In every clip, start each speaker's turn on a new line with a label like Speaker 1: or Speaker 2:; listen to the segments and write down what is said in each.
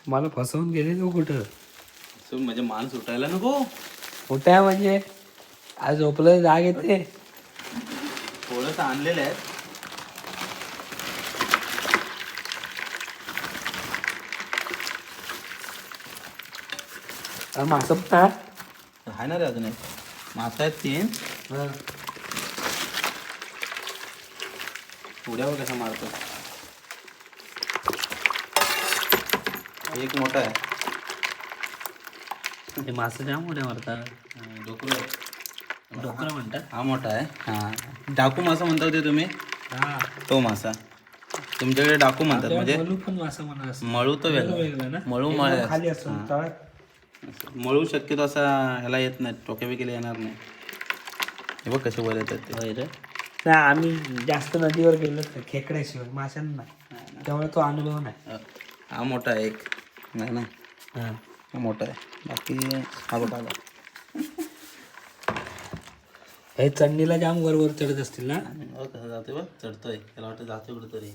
Speaker 1: मला फसवून गेले तू कुठं?
Speaker 2: म्हणजे मान सुटायला नको.
Speaker 1: कुठे म्हणजे आज झोपलं जाग येते.
Speaker 2: थोडंसं आणलेलं आहे.
Speaker 1: मासं पण आहे.
Speaker 2: आहे ना रे अजून एक मासा आहेत 3. उड्यावर कसा मारतो. एक मोठा आहे.
Speaker 1: ते मासं जाम उड्या मारतात.
Speaker 2: डोकरं
Speaker 1: डोकरं म्हणतात.
Speaker 2: हा मोठा आहे. हा डाकू मासा म्हणता ते तुम्ही.
Speaker 1: हा
Speaker 2: तो मासा तुमच्याकडे डाकू म्हणतात. म्हणजे
Speaker 1: मळू पण मासा म्हणा.
Speaker 2: मळू तो वेगळा
Speaker 1: ना
Speaker 2: मळू
Speaker 1: एकदम खाली असतो
Speaker 2: हा.
Speaker 1: तळ.
Speaker 2: मळू शक्यतो असा ह्याला येत नाही. टोक्या बिकेला येणार नाही. हे बघ कसे वर येतात ते.
Speaker 1: नाही आम्ही जास्त नदीवर गेलो तर खेकड्याशिवाय माशांना नाही, त्यामुळे तो अनुभव नाही.
Speaker 2: हा मोठा आहे एक. नाही ना
Speaker 1: हा
Speaker 2: हा मोठा आहे. बाकी हा बघा आला.
Speaker 1: हे चढणीला जाम वर चढत असतील ना.
Speaker 2: कसं जाते बघ चढतोय. त्याला वाटतं जाते कुठं तरी.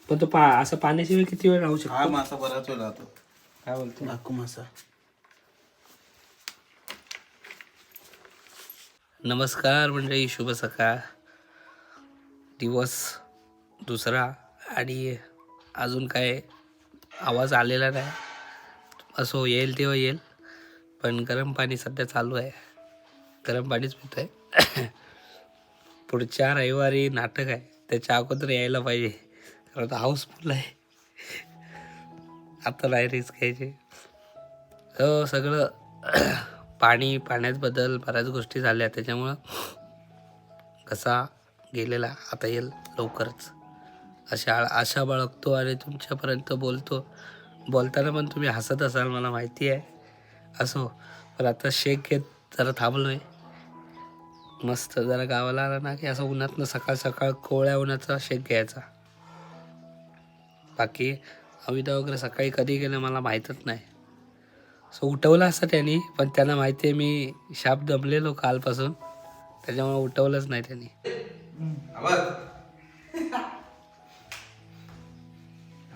Speaker 1: पण तो असं पाण्याशिवाय किती वेळ राहू शकतो?
Speaker 2: हा मासा बराच वेळ राहतो.
Speaker 1: काय बोलतो?
Speaker 2: डाकू मासा.
Speaker 1: नमस्कार मंडळी, शुभ सकाळ. दिवस दुसरा आणि अजून काय आवाज आलेला नाही. असो येईल तेव्हा येईल. पण गरम पाणी सध्या चालू आहे. गरम पाणीच पित आहे. पुढच्या रविवारी नाटक आहे, त्याच्या अगोदर यायला पाहिजे कारण हाऊसफुल आहे. आता नाही रिस्क घ्यायची. हो सगळं पाण्यात बदल बऱ्याच गोष्टी झाल्या, त्याच्यामुळं कसा गेलेला आता येईल लवकरच आशा बाळगतो आणि तुमच्यापर्यंत बोलताना पण तुम्ही हसत असाल मला माहिती आहे. असो, पण आता शेक घेत जरा थांबलोय. मस्त जरा गावाला आला ना की असं उन्हातनं सकाळ सकाळ कोवळ्या उन्हाचा शेक घ्यायचा. बाकी अविदा वगैरे सकाळी कधी गेलं मला माहीतच नाही. सो उठवलं असतं त्यांनी, पण त्यांना माहिती आहे मी शाप दमलेलो कालपासून, त्याच्यामुळे उठवलंच नाही त्यांनी.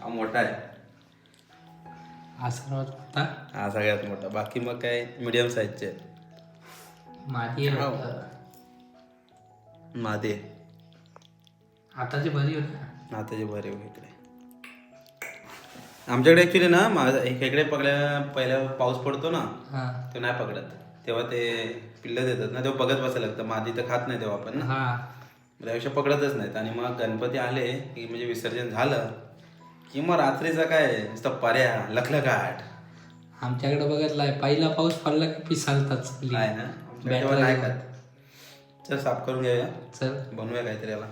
Speaker 2: हा मोठा आहे.
Speaker 1: हा सर्वात मोठा.
Speaker 2: हा सगळ्यात मोठा. बाकी मग काय मिडियम साईजचे आहेत.
Speaker 1: मादी
Speaker 2: मादे
Speaker 1: आताची बरी होती.
Speaker 2: नात्याचे बरे इकडे. आमच्याकडे ऍक्च्युली ना खेकडे पहिला पाऊस पडतो ना, तो नाही पकडत. तेव्हा ते पिल्लं देतात ना, तेव्हा बघत बसायला लागतं. मादी तर खात नाही तेव्हा आपण ना, त्यापेक्षा पकडतच नाहीत. आणि मग गणपती आले की म्हणजे विसर्जन झालं की मग रात्रीचा काय नुसतं पर्या लखलखाट.
Speaker 1: आमच्याकडे बघितलाय पहिला पाऊस पडला की पिसालतात.
Speaker 2: आहे ना, तेव्हा नाही खात. चल साफ करून घेऊया.
Speaker 1: चल
Speaker 2: बनवूया काहीतरी याला.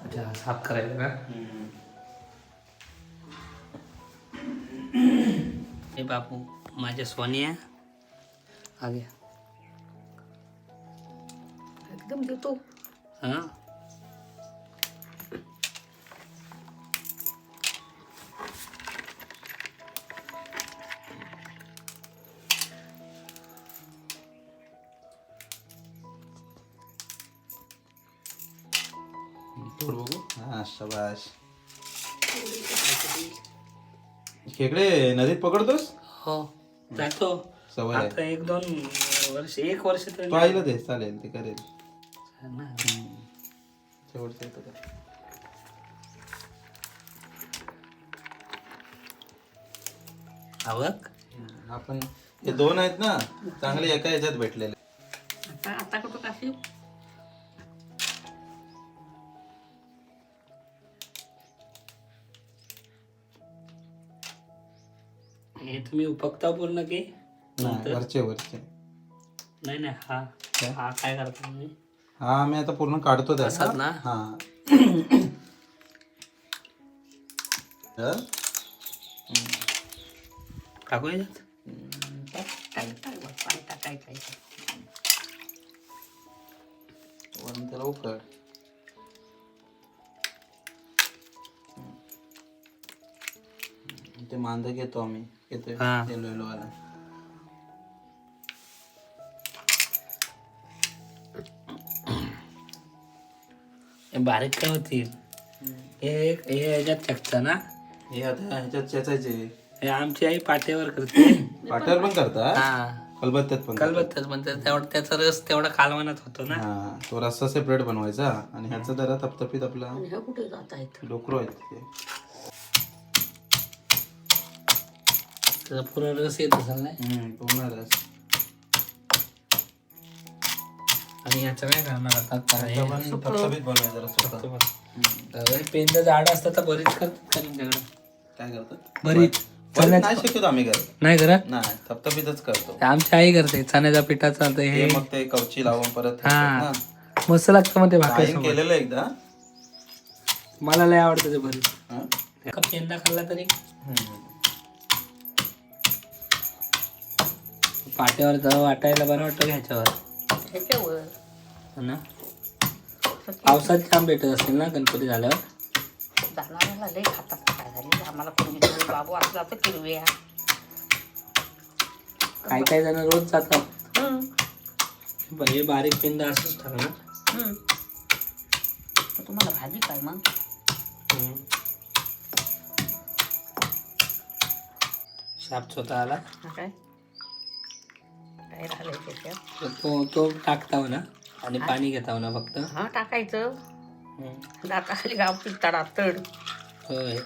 Speaker 1: अच्छा साफ करायचं का? हे बापू माझ्या सोनिया आ गया. एकदम देतो. हा
Speaker 2: बघू. हा शाबाश. खेकडे नदीत पकडतोस?
Speaker 1: हो जातो.
Speaker 2: सवय आहे.
Speaker 1: आता 1-2 वर्ष 1 वर्ष तर
Speaker 2: तो आईला दे, चालेल, ते करेल.
Speaker 1: ना.
Speaker 2: शेवटचं येतं का?
Speaker 1: आवक
Speaker 2: आपण हे 2 आहेत ना चांगले एका ह्याच्यात भेटलेले.
Speaker 1: आता कुठं टाकली? हे तुम्ही उपकता पूर्ण की
Speaker 2: वरचे
Speaker 1: नाही हा हा काय करता तुम्ही?
Speaker 2: हा मी आता पूर्ण काढतो त्याचा
Speaker 1: ना.
Speaker 2: हा
Speaker 1: टाकू याच्यात
Speaker 2: वरून त्याला उकळ. ते मांद घेतो आम्ही. येतोय येलो येलो वाला.
Speaker 1: बारीक काय होतील हे ह्याच्यात चकचा ना.
Speaker 2: हे आता ह्याच्यात चेचायचे.
Speaker 1: हे आमची आई पाट्यावर करते.
Speaker 2: पाट्यावर पण करतात,
Speaker 1: हा
Speaker 2: खलबत्त्यात पण करतात.
Speaker 1: कलबत्त्यात पण तेवढा त्याचा रस तेवढा कालवणात होतो ना.
Speaker 2: हा, तो रस्सा सेपरेट बनवायचा आणि ह्याचा जरा थपथपीत आपला
Speaker 3: आणि ह्या कुठे जात आहेत
Speaker 2: डोकरो आहेत ते.
Speaker 1: त्याचा पूर्ण रस येत असेल नाही.
Speaker 2: पूर्ण रस.
Speaker 1: आणि याचं काय करणार आता काय
Speaker 2: ह्याचा पण थपथपीत बनवायचा जरा सुक्का.
Speaker 1: पेंद झाड असतात तर बरीच करतात का तुमच्याकडे?
Speaker 2: काय करतात
Speaker 1: बरीच
Speaker 2: बरीच नाही शक्यतो आम्ही करत
Speaker 1: नाही करत.
Speaker 2: नाही, थपथपीतच करतो.
Speaker 1: आमची आई करते चण्याच्या पिठाचा ते
Speaker 2: हे
Speaker 1: हे.
Speaker 2: मग ते कवची लावून परत
Speaker 1: हा मस्त लागतं मग ते भाकरी
Speaker 2: आईन केलेलं एकदा.
Speaker 1: मला लय आवडतं ते भरीत.
Speaker 2: हा?
Speaker 1: एका पेंदा खाल्ला तरी पाट्यावर जवळ वाटायला बरं वाटतं का ह्याच्यावर
Speaker 3: ह्याच्यावर
Speaker 1: हो ना. पावसात जाम भेटत असतील ना गणपती झाल्यावर.
Speaker 3: जनावराला लई खातात काय झाली आम्हाला कोणी बाबू असला तर किरव्या
Speaker 1: काही काही जण रोज जातात. हे बारीक पेंदा असंच ठरवलं.
Speaker 3: तर तुम्हाला भाजी काय मग
Speaker 1: शाप स्वतः आला
Speaker 3: हा काय काय राहिलंय त्याच्यात
Speaker 1: तो टाकताव ना आणि पाणी घेताव ना फक्त.
Speaker 3: हा टाकायचं दाताखाली गाव पिळताडा तड
Speaker 1: होय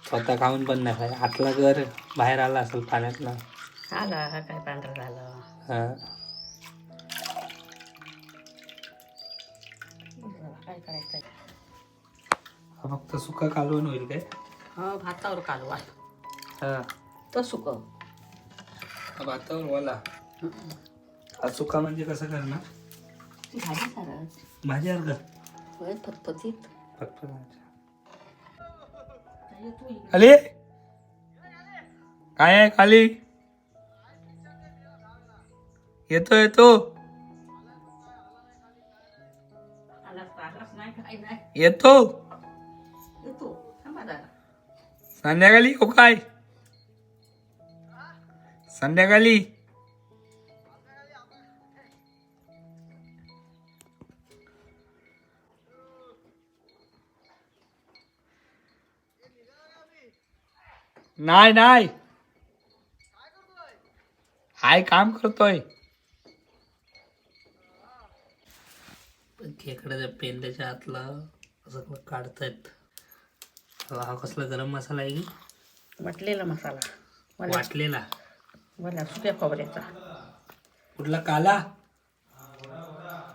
Speaker 1: स्वतः खाऊन पण नाही खाय. हातला घर बाहेर आला असेल पाण्यातला.
Speaker 3: आला काय पांढरं झालं
Speaker 1: हा
Speaker 3: काय करायचं
Speaker 1: हा फक्त सुका कालवण होईल काय?
Speaker 3: हा भातावर कालवा
Speaker 1: हा
Speaker 3: तर सुक
Speaker 1: हा भातावर वाला. हा सुका म्हणजे कसं करणार?
Speaker 3: ती भाजी सारच
Speaker 1: भाजी अर्ध
Speaker 3: होय फतफतीत
Speaker 1: फक्त
Speaker 3: काय तू
Speaker 1: खाली काय आहे खाली येतो येतो
Speaker 3: आलाच नाही काय नाही
Speaker 1: येतो
Speaker 3: येतो थांबा जरा
Speaker 1: संध्याकाळी हो काय संध्याकाळी नाही नाही हाय काम करतोय. खेकड्याच्या पेंड्याच्या आतला असं काढतायत. हा कसला गरम मसाला आहे की
Speaker 3: वाटलेला मसाला
Speaker 1: वाटलेला
Speaker 3: मला सुक्या खोबऱ्याचा
Speaker 1: कुठला काला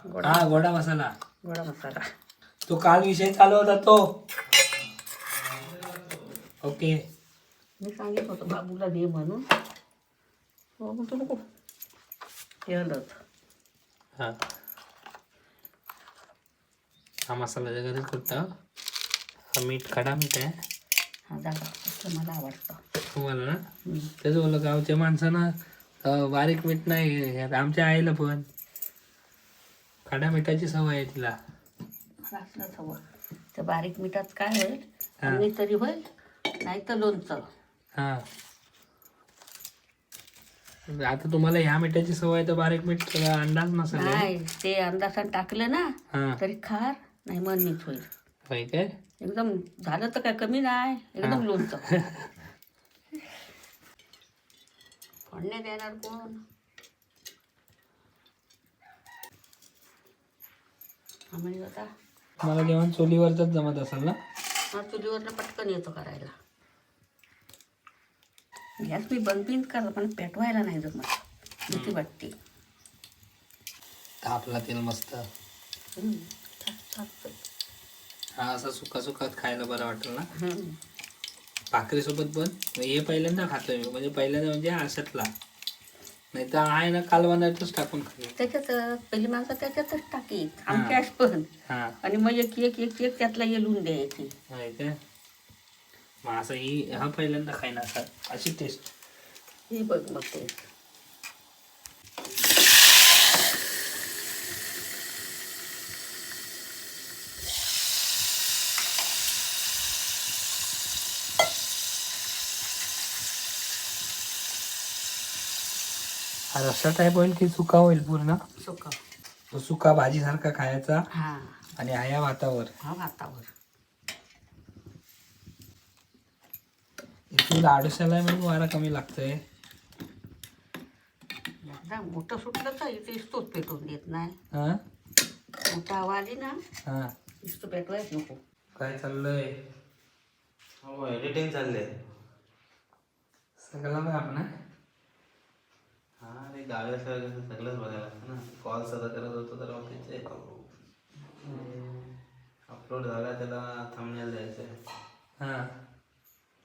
Speaker 3: गोडा
Speaker 1: हा गोडा मसाला.
Speaker 3: गोडा मसाला
Speaker 1: तो काल विषय चालू होता तो. ओके
Speaker 3: मी सांगितलं होतं बाबूला दे म्हणून हो मग तू नको केलंच
Speaker 1: हा हा मसाला घरीच करता. हा मीठ खडा मीठ आहे
Speaker 3: हा जागा असं मला आवडतं
Speaker 1: तुम्हाला ना. तेच बोललं गावच्या माणसानं बारीक मीठ नाही. आमच्या आईला पण खडा मिठाची सवय आहे तिला.
Speaker 3: मला असलंच हवं त्या बारीक मिठात काय होईल आम्ही तरी होईल नाही तर लोणचं.
Speaker 1: हा आता तुम्हाला ह्या मिठाची सवय तर बारीक मीठ अंदाज नसेल आहे.
Speaker 3: नाही ते अंदाजाने टाकलं ना
Speaker 1: हा
Speaker 3: तरी खार नाही मन मीठ होईल
Speaker 1: होय काय
Speaker 3: एकदम झालं तर काय कमी नाही एकदम लोणचं फोडण्यात येणार कोण आम्ही आता
Speaker 1: मला जेवण चुलीवरच जमत असेल ना.
Speaker 3: हा चुलीवरनं पटकन येतो करायला. गॅस मी बंद बिंद करतो पण पेटवायला नाही जमत भीती वाटते.
Speaker 1: तापला तेल मस्त. हा असा सुका सुकाच खायला बरं वाटेल ना. भाकरी सोबत पण हे पहिल्यांदा खातोय मी. म्हणजे पहिल्यांदा म्हणजे अशातला नाही तर आहे ना कालवणातच टाकून खाल्लं.
Speaker 3: त्याच्यात पहिली माणसं त्याच्यातच टाकी आमच्यास पण
Speaker 1: हा
Speaker 3: आणि मग एक एक एक एक त्यातला येलून द्यायची.
Speaker 1: होय काय मग असं ही हा पहिल्यांदा खाईना असा अशी टेस्ट.
Speaker 3: हे बघ मग ते
Speaker 1: हा रस्सा टाईप होईल की सुका होईल पूर्ण.
Speaker 3: सुका
Speaker 1: तो सुका भाजी सारखा खायचा
Speaker 3: हा
Speaker 1: आणि आया भातावर
Speaker 3: हा भातावर
Speaker 1: तुला 250 म्हणून वारा कमी लागतोय.
Speaker 3: एकदा मोठं सुटलं तर इथे इस्तोच पेटवून देत नाही.
Speaker 1: हा
Speaker 3: मोठा हवा आली ना
Speaker 1: हा
Speaker 3: इस्तो पेटवायच नको.
Speaker 1: काय चाललंय?
Speaker 2: हो एडिटिंग चाललंय.
Speaker 1: सगळं बघ आपण
Speaker 2: हा ते गावी असं सगळंच बघायला लागतं ना. कॉल सगळं करत होतो तर ऑफिसचे अपलोड झाला त्याला थंबनेल द्यायचं आहे.
Speaker 1: हा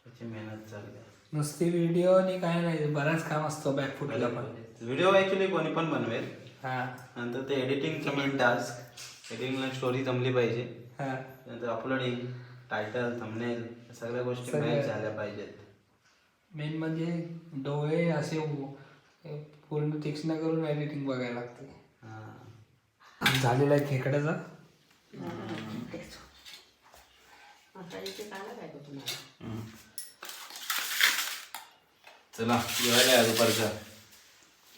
Speaker 2: त्याची मेहनत चालली आहे.
Speaker 1: नुसती व्हिडिओ आणि काय नाही बराच काम असतो बॅकफुटला पण.
Speaker 2: व्हिडिओ ॲक्च्युली कोणी पण बनवेल.
Speaker 1: हा
Speaker 2: नंतर ते एडिटिंगचं मेन टास्क. एडिटिंगला स्टोरी जमली पाहिजे.
Speaker 1: हा
Speaker 2: नंतर अपलोडिंग टायटल थंबनेल सगळ्या गोष्टी मॅच झाल्या पाहिजेत.
Speaker 1: मेन म्हणजे डोळे असे पूर्ण तीक्ष्ण करून एडिटिंग बघायला लागते. झालेला आहे खेकड्याचा.
Speaker 3: तेच. आता इथे काढा काय का तुम्हाला?
Speaker 2: चला जेवायला या दुपारचा.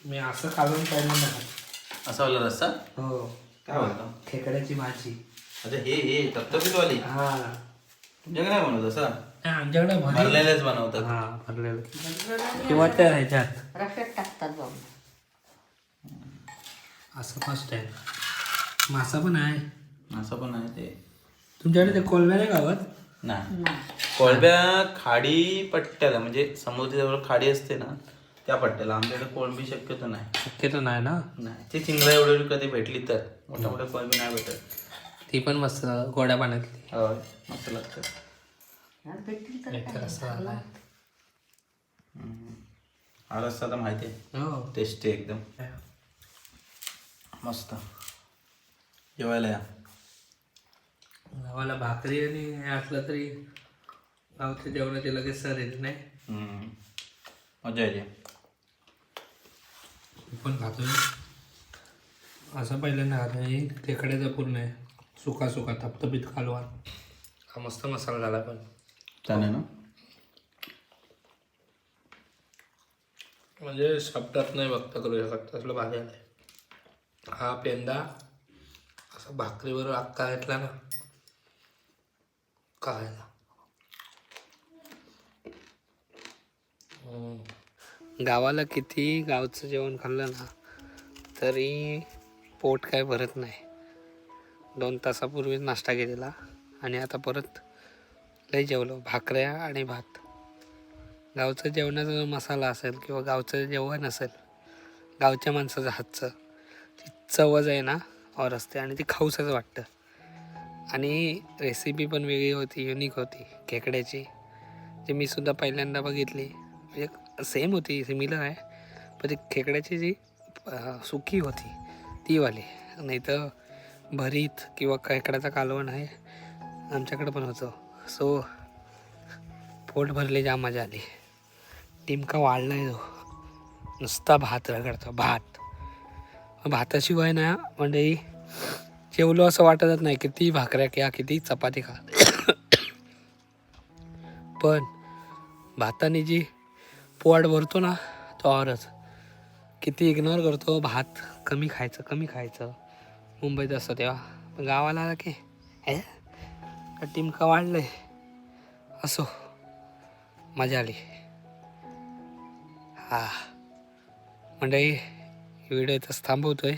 Speaker 1: मी असं काढून पाहिलं ना.
Speaker 2: असा वाला रस्सा
Speaker 1: हो
Speaker 2: काय बोलतो?
Speaker 1: खेकड्याची भाजी.
Speaker 2: अच्छा हे तप्तपीतवाली
Speaker 1: हा
Speaker 2: तुमच्याकडे नाही बनवत असं?
Speaker 1: आमच्याकडे
Speaker 2: भरलेलेच बनवतात.
Speaker 1: हा भरलेलं किंवा त्या ह्याच्यात
Speaker 3: रश्यात टाकतात बाबा.
Speaker 1: असं फर्स्ट आहे. मासा पण आहे.
Speaker 2: असं पण आहे ते.
Speaker 1: तुमच्याकडे ते कोलब्या नाही गावात?
Speaker 2: नाही कोळंब्या खाडी पट्ट्याला म्हणजे समुद्राच्या जवळ खाडी असते ना त्या पट्ट्याला. आमच्याकडे कोळंबी शक्यतो नाही.
Speaker 1: शक्यतो नाही ना.
Speaker 2: नाही ती चिंगरा एवढी कधी भेटली तर. मोठ्या मोठ्या कोळंबी नाही भेटत.
Speaker 1: ती पण मस्त गोड्या पाण्यातली.
Speaker 2: होय मस्त लागतं.
Speaker 3: यार भेटतील तर
Speaker 1: एक
Speaker 3: काय?
Speaker 1: रस्सा आलाय.
Speaker 2: हा रस्सा तर माहिती आहे.
Speaker 1: हो
Speaker 2: टेस्टी एकदम मस्त. जेवायला या.
Speaker 1: गावाला भाकरी आणि हे असलं तरी गावच्या जेवणाची लगेच सर येत नाही.
Speaker 2: मजा येते.
Speaker 1: मी पण खातोय असं पहिल्यांदा खातोय. खेकड्याचा पूर्ण आहे सुका सुका थपथपीत कालवा. हा मस्त मसाला झाला पण
Speaker 2: त्याने ना
Speaker 1: म्हणजे शब्दात नाही व्यक्त करू शकत असलं भाजी आलंय. हा पेंदा असा भाकरीवर अक्का घेतला ना काय गावाला किती गावचं जेवण खाल्लं ना तरी पोट काय भरत नाही. 2 तासापूर्वी नाश्ता केलेला आणि आता परत लय जेवलो. भाकऱ्या आणि भात. गावचं जेवणाचा जो मसाला असेल किंवा गावचं जेवण असेल गावच्या माणसाचं हातचं ती चवच आहे ना और असते आणि ती खाऊसच वाटतं. आणि रेसिपी पण वेगळी होती युनिक होती खेकड्याची जी मी सुद्धा पहिल्यांदा बघितली. म्हणजे सेम होती सिमिलर आहे पण ती खेकड्याची जी सुकी होती ती वाली. नाही तर भरीत किंवा खेकड्याचा कालवण आहे आमच्याकडे पण होतं. सो पोट भरले जाम मजा आली. टिमका वाढलाय तो नुसता भात रगडतो भात. भाताशिवाय ना म्हणजे जेवलो असं वाटतच नाही. किती भाकऱ्या किंवा किती चपाती खा पण भाताने जी पोट भरतो ना तो औरच. किती इग्नोर करतो भात. कमी खायचं मुंबईत असतं तेव्हा. पण गावाला आला की हे टिमका वाढलंय असो मजा आली. हा मंडळी व्हिडिओ इथंच थांबवतोय.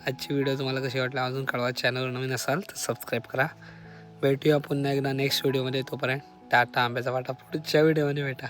Speaker 1: आजची व्हिडिओ तुम्हाला कशी वाटली अजून कळवा. चॅनलवर नवीन असाल तर सबस्क्राईब करा. भेटूया पुन्हा एकदा नेक्स्ट व्हिडिओमध्ये. तोपर्यंत टाटा आंब्याचा वाटा. पुढच्या व्हिडिओमध्ये भेटा.